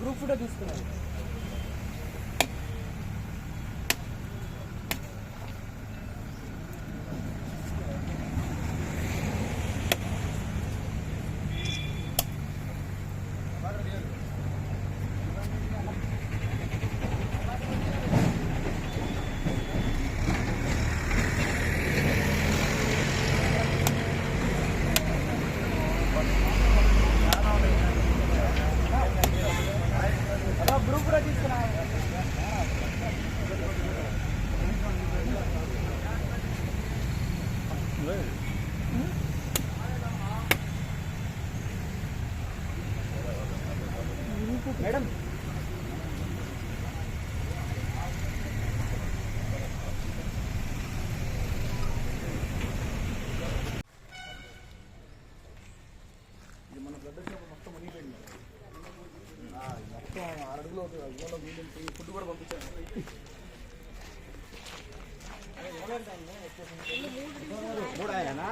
Group photo తీసుకున్నాను. Group కూడా తీసుకున్నాను. మేడం ఇది మన బ్లడ్ మొత్తం మునిగిపోయింది. మొత్తం 6 అడుగులు ఫుడ్ కూడా పంపించాను. మూడు ఆయనా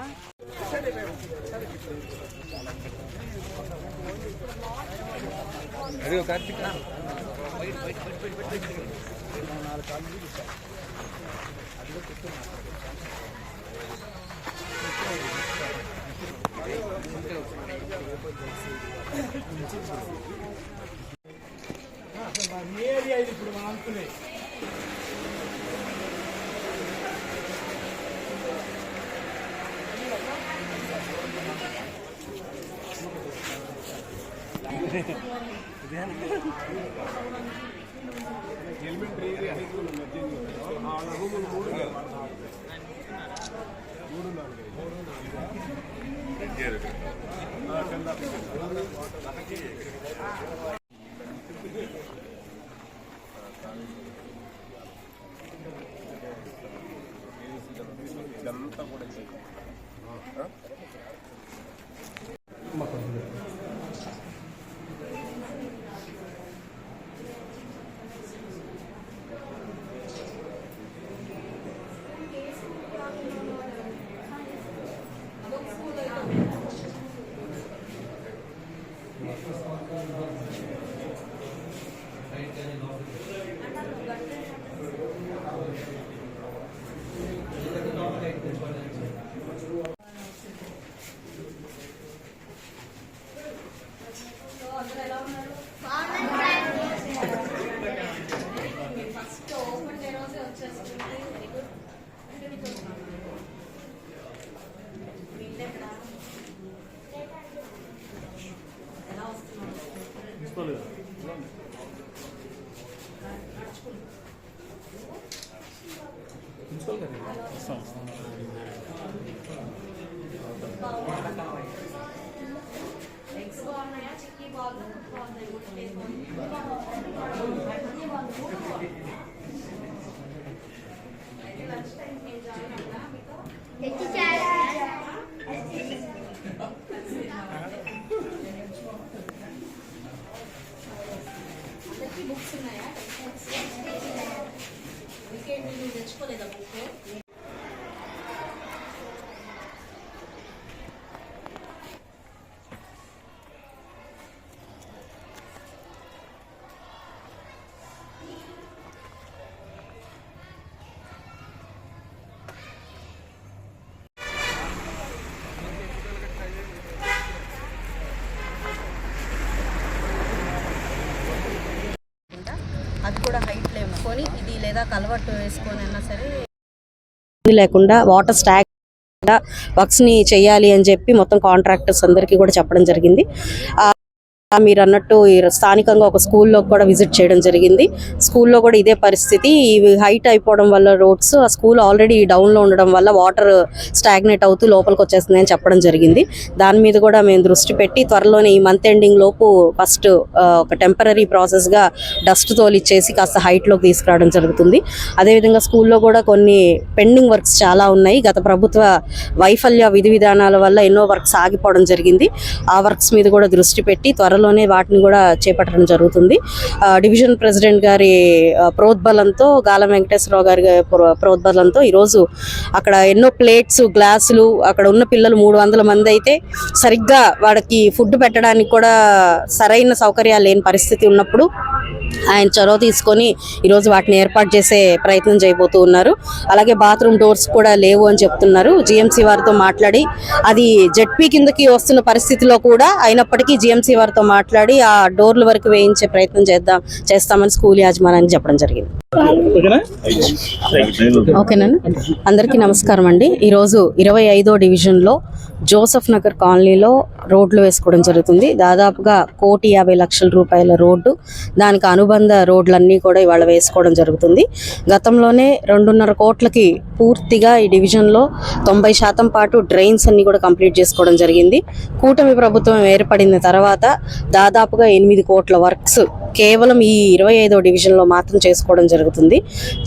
అదే కార్తీక్ 4 కాళ్ళు చూపిస్తాను. అదిలో చెప్తున్నా ఏరియా ఇది ఇప్పుడు మనం అనుకునే ఎలిమెంటరీ హై స్కూల్ ఇదంతా కూడా బుక్స్ ఉన్నాయా? వీకెండ్ నువ్వు తెచ్చుకోలేదా బుక్? అది కూడా హైట్ లేముకొని ఇది లేదా కలవట్టు వేసుకొని అయినా సరే లేకుండా వాటర్ స్టాక్ వర్క్స్ని చేయాలి అని చెప్పి మొత్తం కాంట్రాక్టర్స్ అందరికీ కూడా చెప్పడం జరిగింది. మీరు అన్నట్టు స్థానికంగా ఒక స్కూల్లో కూడా విజిట్ చేయడం జరిగింది. స్కూల్లో కూడా ఇదే పరిస్థితి. ఇవి హైట్ అయిపోవడం వల్ల రోడ్స్ ఆ స్కూల్ ఆల్రెడీ డౌన్లో ఉండడం వల్ల వాటర్ స్టాగ్నేట్ అవుతూ లోపలికి వచ్చేస్తుంది అని చెప్పడం జరిగింది. దాని మీద కూడా మేము దృష్టి పెట్టి త్వరలోనే ఈ మంత్ ఎండింగ్ లోపు ఫస్ట్ ఒక టెంపరీ ప్రాసెస్గా డస్ట్ తోలిచ్చేసి కాస్త హైట్లోకి తీసుకురావడం జరుగుతుంది. అదేవిధంగా స్కూల్లో కూడా కొన్ని పెండింగ్ వర్క్స్ చాలా ఉన్నాయి. గత ప్రభుత్వ వైఫల్య విధి విధానాల వల్ల ఎన్నో వర్క్స్ ఆగిపోవడం జరిగింది. ఆ వర్క్స్ మీద కూడా దృష్టి పెట్టి త్వరలో మంత్లోనే వాటిని కూడా చేపట్టడం జరుగుతుంది. డివిజన్ ప్రెసిడెంట్ గారి ప్రోద్బలంతో, గాలం వెంకటేశ్వరరావు గారి ప్రోద్బలంతో ఈరోజు అక్కడ ఎన్నో ప్లేట్స్, గ్లాసులు, అక్కడ ఉన్న పిల్లలు 300 మంది అయితే సరిగ్గా వాడికి ఫుడ్ పెట్టడానికి కూడా సరైన సౌకర్యాలు లేని పరిస్థితి ఉన్నప్పుడు ఆయన చొరవ తీసుకొని ఈరోజు వాటిని ఏర్పాటు చేసే ప్రయత్నం చేయబోతూ ఉన్నారు. అలాగే బాత్రూమ్ డోర్స్ కూడా లేవు అని చెప్తున్నారు. జిఎంసీ వారితో మాట్లాడి అది జెడ్పీ కిందకి వస్తున్న పరిస్థితిలో కూడా అయినప్పటికీ జిఎంసీ వారితో మాట్లాడి ఆ డోర్ల వరకు వేయించే ప్రయత్నం చేస్తామని స్కూల్ యాజమాన్యానికి చెప్పడం జరిగింది. ఓకేనండి. అందరికీ నమస్కారం అండి. ఈరోజు 25వ డివిజన్లో జోసఫ్ నగర్ కాలనీలో రోడ్లు వేసుకోవడం జరుగుతుంది. దాదాపుగా 1,50,00,000 రూపాయల రోడ్డు, దానికి అనుబంధ రోడ్లన్నీ కూడా ఇవాళ వేసుకోవడం జరుగుతుంది. గతంలోనే 2.5 కోట్లకి పూర్తిగా ఈ డివిజన్లో 90% పాటు డ్రైన్స్ అన్ని కూడా కంప్లీట్ చేసుకోవడం జరిగింది. కూటమి ప్రభుత్వం ఏర్పడిన తర్వాత దాదాపుగా 8 కోట్ల వర్క్స్ కేవలం ఈ 25వ డివిజన్లో మాత్రం చేసుకోవడం జరుగుతుంది.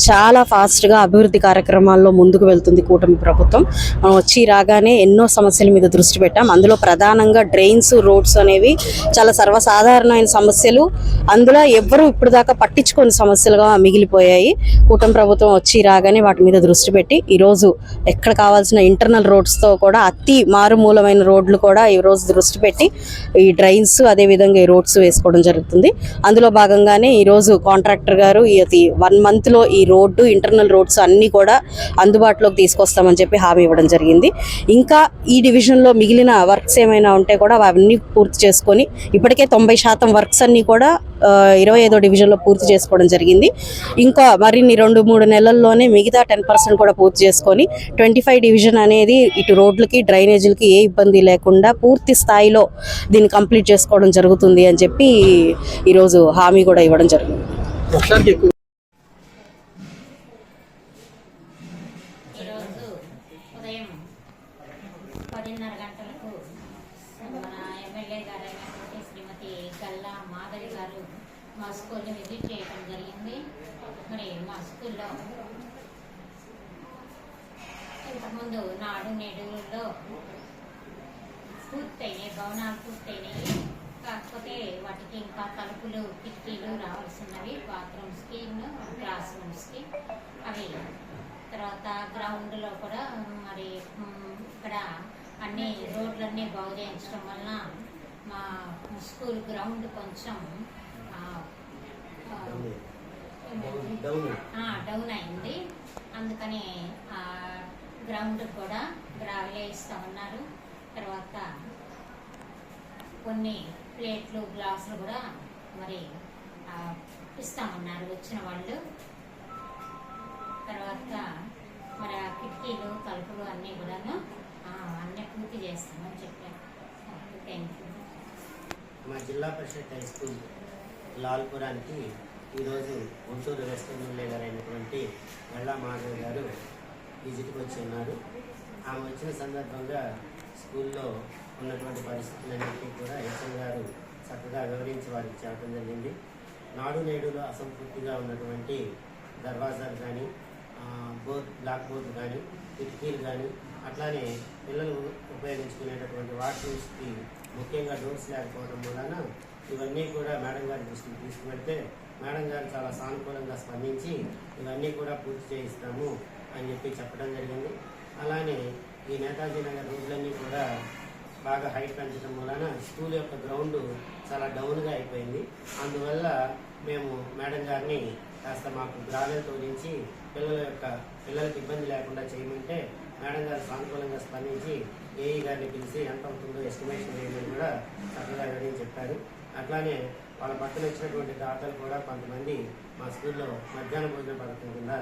చాలా ఫాస్ట్గా అభివృద్ధి కార్యక్రమాల్లో ముందుకు వెళ్తుంది కూటమి ప్రభుత్వం. మనం వచ్చి రాగానే ఎన్నో సమస్యల మీద దృష్టి పెట్టాం. అందులో ప్రధానంగా డ్రైన్స్, రోడ్స్ అనేవి చాలా సర్వసాధారణమైన సమస్యలు. అందులో ఎవ్వరూ ఇప్పుడు దాకా పట్టించుకునే సమస్యలుగా మిగిలిపోయాయి. కూటమి ప్రభుత్వం వచ్చి రాగానే వాటి మీద దృష్టి పెట్టి ఈరోజు ఎక్కడ కావాల్సిన ఇంటర్నల్ రోడ్స్తో కూడా అతి మారుమూలమైన రోడ్లు కూడా ఈరోజు దృష్టి పెట్టి ఈ డ్రైన్స్ అదేవిధంగా ఈ రోడ్స్ వేసుకోవడం జరుగుతుంది. అందులో భాగంగానే ఈరోజు కాంట్రాక్టర్ గారు ఈ 1 మంత్లో ఈ రోడ్డు, ఇంటర్నల్ రోడ్స్ అన్నీ కూడా అందుబాటులోకి తీసుకొస్తామని చెప్పి హామీ ఇవ్వడం జరిగింది. ఇంకా ఈ డివిజన్లో మిగిలిన వర్క్స్ ఏమైనా ఉంటే కూడా అవన్నీ పూర్తి చేసుకొని ఇప్పటికే 90% వర్క్స్ అన్నీ కూడా 25వ డివిజన్లో పూర్తి చేసుకోవడం జరిగింది. ఇంకా మరిన్ని 2-3 నెలల్లోనే మిగతా 10% కూడా పూర్తి చేసుకొని 25 డివిజన్ అనేది ఇటు రోడ్లకి, డ్రైనేజీలకి ఏ ఇబ్బంది లేకుండా పూర్తి స్థాయిలో దీన్ని కంప్లీట్ చేసుకోవడం జరుగుతుంది అని చెప్పి ఈరోజు హామీ కూడా ఇవ్వడం జరిగింది. ఈరోజు ఉదయం 10:30 గంటలకు మన ఎమ్మెల్యే గారైనటువంటి శ్రీమతి గల్లా మాధవి గారు మా స్కూల్ని విజిట్ చేయడం జరిగింది. మరి మా స్కూల్లో ఇంతకుముందు నాడు నేడులో పూర్తయినాయి, భవనాలు పూర్తయినాయి. కాకపోతే వాటికి ఇంకా తలుపులు, కిటికీలు రావాల్సినవి, బాత్రూమ్స్కి, క్లాస్ రూమ్స్కి. అవి తర్వాత గ్రౌండ్లో కూడా మరి ఇక్కడ అన్ని రోడ్లన్నీ బాగు చేయించడం వలన మా స్కూల్ గ్రౌండ్ కొంచెం డౌన్ అయింది. అందుకని గ్రౌండ్ కూడా గ్రావెల్ ఇస్తామన్నారు. తర్వాత కొన్ని ప్లేట్లు, గ్లాసులు కూడా మరి ఇస్తామన్నారు వచ్చిన వాళ్ళు. తర్వాత మరి ఆ కిటికీలు, తలుపులు అన్నీ కూడాను అన్నీ పూర్తి చేస్తామని చెప్పారు. Thank you. మా జిల్లా పరిషత్ హై స్కూల్ లాల్పురానికి ఈరోజు గుంటూరు వెస్ట్ ఎమ్మెల్యే గారు అయినటువంటి గల్లా మాధవ్ గారు విజిట్కి వచ్చి ఉన్నారు. ఆమె వచ్చిన సందర్భంగా స్కూల్లో ఉన్నటువంటి పరిస్థితులన్నింటినీ కూడా హెచ్ఎం గారు చక్కగా వివరించి వారికి చెప్పడం జరిగింది. నాడు నేడులో అసంపూర్తిగా ఉన్నటువంటి దర్వాజాలు కానీ, బ్లాక్ బోర్డు కానీ, కిటికీలు కానీ, అట్లానే పిల్లలు ఉపయోగించుకునేటటువంటి వాష్రూమ్స్కి ముఖ్యంగా డోర్స్ లేకపోవడం వలన ఇవన్నీ కూడా మేడం గారి దృష్టికి తీసుకువెళ్తే మేడం గారు చాలా సానుకూలంగా స్పందించి ఇవన్నీ కూడా పూర్తి చేయిస్తాము అని చెప్పి చెప్పడం జరిగింది. అలానే ఈ నేతాజీ నగర్ రోడ్లన్నీ కూడా బాగా హైట్ పెంచడం వలన స్కూల్ యొక్క గ్రౌండ్ చాలా డౌన్గా అయిపోయింది. అందువల్ల మేము మేడం గారిని కాస్త మాకు గ్రావెల్ తోలించి పిల్లలకి ఇబ్బంది లేకుండా చేయమంటే మేడం గారు సానుకూలంగా స్పందించి ఏఈ గారిని పిలిచి ఎంత అవుతుందో ఎస్టిమేషన్ చేయమని కూడా చక్కగా వివరించి చెప్పారు. అట్లానే వాళ్ళ పక్కన వచ్చినటువంటి దాతలు కూడా కొంతమంది మా స్కూల్లో మధ్యాహ్న భోజన పథకం కింద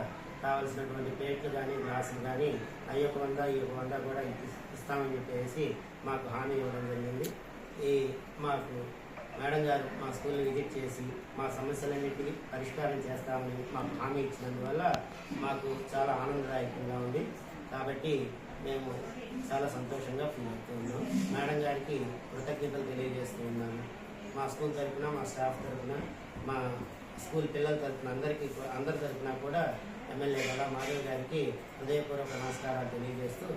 కావాల్సినటువంటి ప్లేట్లు కానీ, గ్లాసులు కానీ అయ్యొక 100 కూడా ఇస్తామని చెప్పేసి మాకు హామీ ఇవ్వడం జరిగింది. మాకు మేడం గారు మా స్కూల్ని విజిట్ చేసి మా సమస్యలన్నింటినీ పరిష్కారం చేస్తామని మాకు హామీ ఇచ్చినందువల్ల మాకు చాలా ఆనందదాయకంగా ఉంది. కాబట్టి మేము చాలా సంతోషంగా ఫీల్ అవుతూ ఉన్నాం. మేడం గారికి కృతజ్ఞతలు తెలియజేస్తూ ఉన్నాము. మా స్కూల్ తరఫున, మా స్టాఫ్ తరఫున, మా స్కూల్ పిల్లల తరఫున అందరి తరఫున కూడా ఎమ్మెల్యే గల్లా మాధవ్ గారికి హృదయపూర్వక నమస్కారాలు తెలియజేస్తూ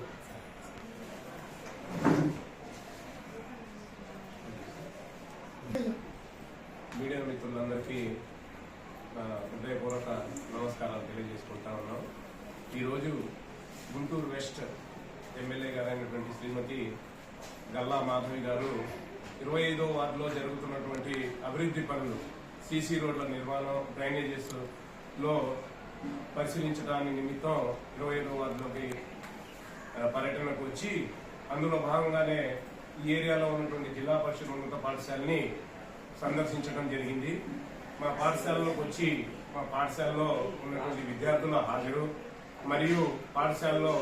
మాధవి గారు 25వ వార్డులో జరుగుతున్నటువంటి అభివృద్ధి పనులు, సీసీ రోడ్ల నిర్మాణం, డ్రైనేజెస్ లో పరిశీలించడానికి నిమిత్తం 25వ వార్డులోకి పర్యటనకు వచ్చి అందులో భాగంగానే ఈ ఏరియాలో ఉన్నటువంటి జిల్లా పరిషత్ ఉన్నత పాఠశాలని సందర్శించడం జరిగింది. మా పాఠశాలలోకి వచ్చి మా పాఠశాలలో ఉన్నటువంటి విద్యార్థుల హాజరు మరియు పాఠశాలలో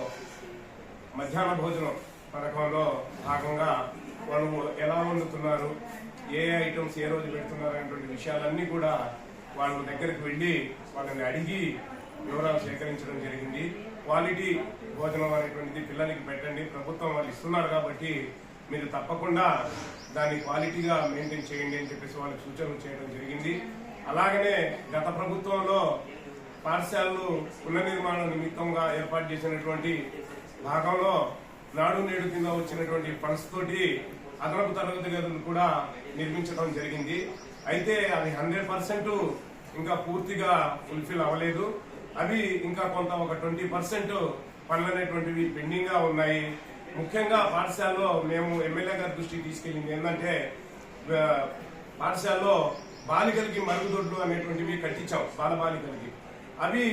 మధ్యాహ్న భోజనం పథకంలో భాగంగా వాళ్ళు ఎలా వండుతున్నారు, ఏ ఐటమ్స్ ఏ రోజు పెడుతున్నారు అనేటువంటి విషయాలన్నీ కూడా వాళ్ళ దగ్గరికి వెళ్ళి వాళ్ళని అడిగి వివరాలు సేకరించడం జరిగింది. క్వాలిటీ భోజనం అనేటువంటిది పిల్లలకి పెట్టండి, ప్రభుత్వం వాళ్ళు ఇస్తున్నారు కాబట్టి మీరు తప్పకుండా దాన్ని క్వాలిటీగా మెయింటైన్ చేయండి అని చెప్పేసి వాళ్ళకి సూచనలు చేయడం జరిగింది. అలాగనే గత ప్రభుత్వంలో పాఠశాలలు పునర్నిర్మాణ నిమిత్తంగా ఏర్పాటు చేసినటువంటి భాగంలో నాడు నేడు కింద వచ్చినటువంటి ఫండ్స్ తోటి అదనపు తరగతి గదులు కూడా నిర్మించడం జరిగింది. అయితే అవి 100% ఇంకా పూర్తిగా ఫుల్ఫిల్ అవ్వలేదు. అవి ఇంకా కొంత ఒక 20% పనులు అనేటువంటివి పెండింగ్ గా ఉన్నాయి. ముఖ్యంగా పాఠశాలలో మేము ఎమ్మెల్యే గారి దృష్టికి తీసుకెళ్లింది ఏంటంటే, పాఠశాలలో బాలికలకి మరుగుదొడ్లు అనేటువంటివి కట్టించాం బాలబాలికలకి. అవి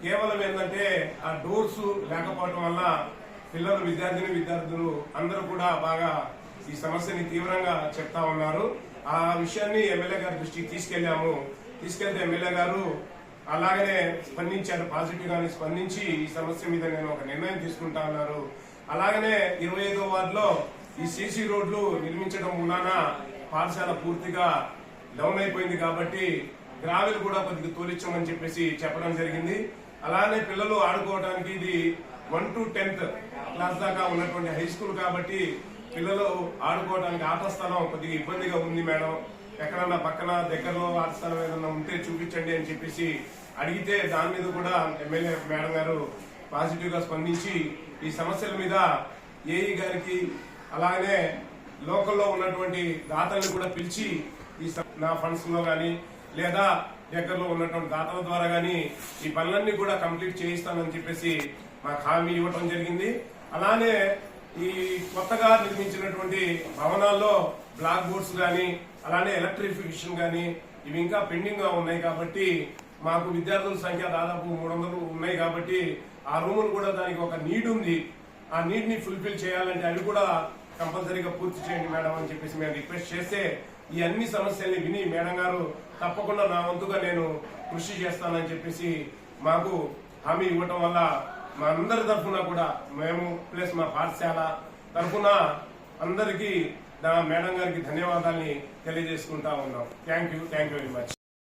కేవలం ఏంటంటే ఆ డోర్స్ లేకపోవడం వల్ల పిల్లలు విద్యార్థులు అందరూ కూడా బాగా ఈ సమస్యని తీవ్రంగా చెప్తా ఉన్నారు. ఆ విషయాన్ని ఎమ్మెల్యే గారి దృష్టికి తీసుకెళ్తే ఎమ్మెల్యే గారు అలాగనే స్పందించారు, పాజిటివ్ గానే స్పందించి ఈ సమస్య మీద నేను ఒక నిర్ణయం తీసుకుంటా ఉన్నారు. అలాగనే 25వ వార్డులో ఈ సీసీ రోడ్లు నిర్మించడం మూలాన పాఠశాల పూర్తిగా డౌన్ అయిపోయింది కాబట్టి గ్రావెల్ కూడా కొద్దిగా తోలించమని చెప్పేసి చెప్పడం జరిగింది. అలానే పిల్లలు ఆడుకోవడానికి ఇది 1 to 10th క్లాస్ దాకా ఉన్నటువంటి హై స్కూల్ కాబట్టి పిల్లలు ఆడుకోవడానికి ఆట స్థలం కొద్దిగా ఇబ్బందిగా ఉంది మేడం, ఎక్కడన్నా పక్కన దగ్గరలో ఆట స్థలం ఏదన్నా ఉంటే చూపించండి అని చెప్పేసి అడిగితే దాని మీద కూడా ఎమ్మెల్యే మేడం గారు పాజిటివ్ గా స్పందించి ఈ సమస్యల మీద ఏఈ గారికి అలాగనే లోకల్లో ఉన్నటువంటి దాతల్ని కూడా పిలిచి ఈ నా ఫండ్స్ లో గానీ లేదా దగ్గరలో ఉన్నటువంటి దాతల ద్వారా గానీ ఈ పనులన్నీ కూడా కంప్లీట్ చేయిస్తానని చెప్పేసి మాకు హామీ ఇవ్వటం జరిగింది. అలానే ఈ కొత్తగా నిర్మించినటువంటి భవనాల్లో బ్లాక్ బోర్డ్స్ గానీ అలానే ఎలక్ట్రిఫికేషన్ గానీ ఇవి ఇంకా పెండింగ్ గా ఉన్నాయి కాబట్టి మాకు విద్యార్థుల సంఖ్య దాదాపు 300 ఉన్నాయి కాబట్టి ఆ రూములు కూడా దానికి ఒక నీడ్ ఉంది. ఆ నీడ్ ని ఫుల్ఫిల్ చేయాలంటే అవి కూడా కంపల్సరీగా పూర్తి చేయండి మేడం అని చెప్పేసి మేము రిక్వెస్ట్ చేస్తే ఈ అన్ని సమస్యల్ని విని మేడం గారు తప్పకుండా నా వంతుగా నేను కృషి చేస్తానని చెప్పేసి మాకు హామీ ఇవ్వటం వల్ల మా అందరి తరఫున కూడా మేము ప్లస్ మా పాఠశాల తరఫున అందరికీ మేడం గారికి ధన్యవాదాలని తెలియజేసుకుంటా ఉన్నాం. Thank you very much.